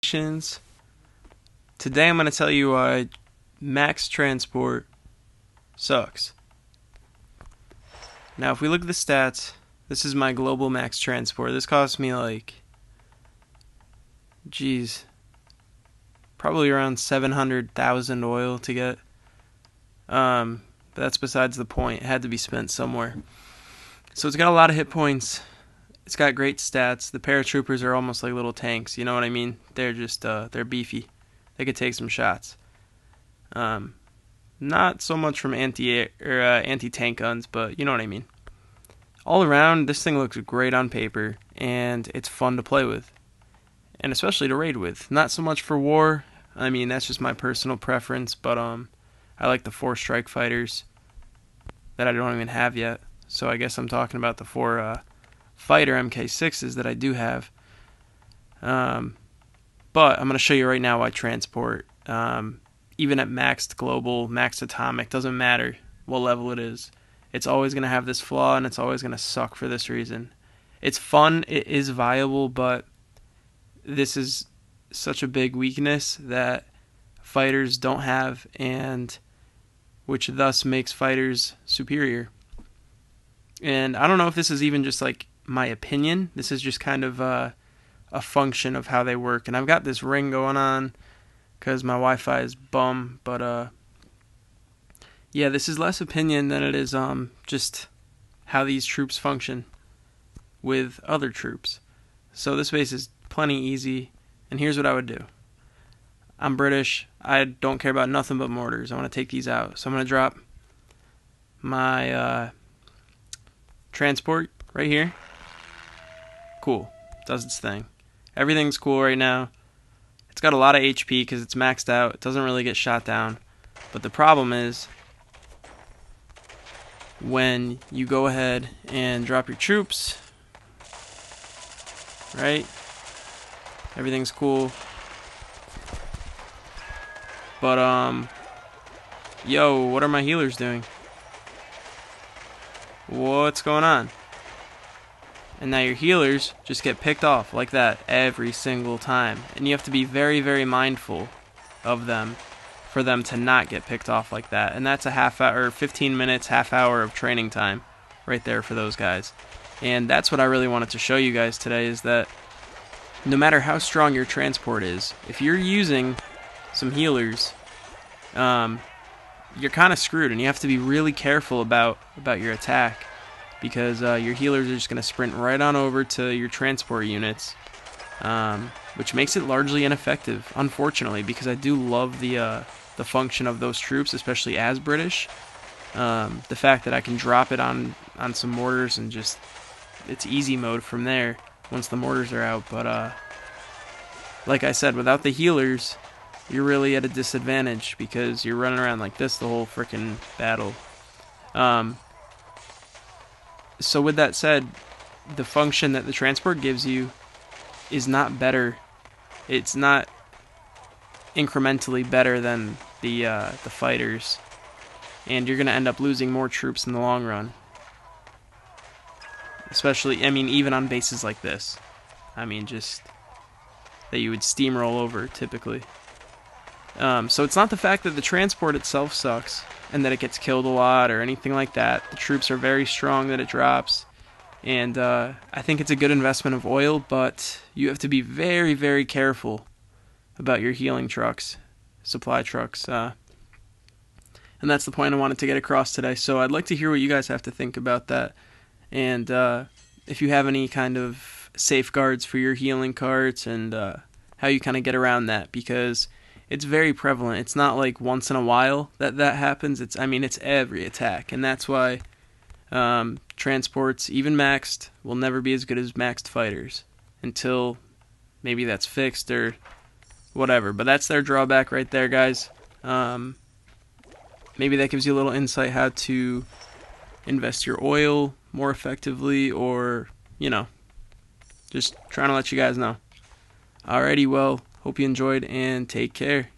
DomiNations. Today I'm going to tell you why max transport sucks. Now if we look at the stats, this is my global max transport. This cost me like, probably around 700,000 oil to get. But that's besides the point. It had to be spent somewhere. So it's got a lot of hit points. It's got great stats. The paratroopers are almost like little tanks. You know what I mean? They're just they're beefy. They could take some shots. Not so much from anti-tank guns, but you know what I mean. All around, this thing looks great on paper, and it's fun to play with, and especially to raid with. Not so much for war. I mean, that's just my personal preference, but I like the 4 strike fighters that I don't even have yet. So I guess I'm talking about the 4 fighter MK6s that I do have. But I'm going to show you right now why transport, even at maxed global, maxed atomic, doesn't matter what level it is. It's always going to have this flaw, and it's always going to suck for this reason. It's fun, it is viable, but this is such a big weakness that fighters don't have, and which thus makes fighters superior. And I don't know if this is even just like my opinion. This is just kind of a function of how they work. And I've got this ring going on because my Wi-Fi is bum, but yeah, this is less opinion than it is just how these troops function with other troops. So this base is plenty easy, and here's what I would do. I'm British. I don't care about nothing but mortars. I want to take these out. So I'm going to drop my transport right here. Cool. Does its thing. Everything's cool right now. It's got a lot of HP because it's maxed out. It doesn't really get shot down. But the problem is when you go ahead and drop your troops, right? Everything's cool. But yo, what are my healers doing? What's going on? And now your healers just get picked off like that every single time. And you have to be very, very mindful of them for them to not get picked off like that. And that's a half hour, 15 minutes, half hour of training time right there for those guys. And that's what I really wanted to show you guys today, is that no matter how strong your transport is, if you're using some healers, you're kind of screwed, and you have to be really careful about your attack, because your healers are just going to sprint right on over to your transport units, which makes it largely ineffective, unfortunately, because I do love the function of those troops, especially as British. The fact that I can drop it on some mortars and just, it's easy mode from there once the mortars are out. But like I said, without the healers, you're really at a disadvantage because you're running around like this the whole frickin' battle. So with that said, the function that the transport gives you is not better. It's not incrementally better than the fighters, and you're gonna end up losing more troops in the long run. Especially, I mean, even on bases like this. I mean, just that you would steamroll over typically. So it's not the fact that the transport itself sucks and that it gets killed a lot or anything like that. The troops are very strong that it drops, and I think it's a good investment of oil, but you have to be very, very careful about your healing trucks, supply trucks, and that's the point I wanted to get across today. So I'd like to hear what you guys have to think about that, and if you have any kind of safeguards for your healing carts, and how you kind of get around that, because it's very prevalent. It's not like once in a while that happens. It's every attack, and that's why transports, even maxed, will never be as good as maxed fighters until maybe that's fixed or whatever. But that's their drawback right there, guys. Maybe that gives you a little insight how to invest your oil more effectively, or, you know, just trying to let you guys know. Alrighty, well, hope you enjoyed, and take care.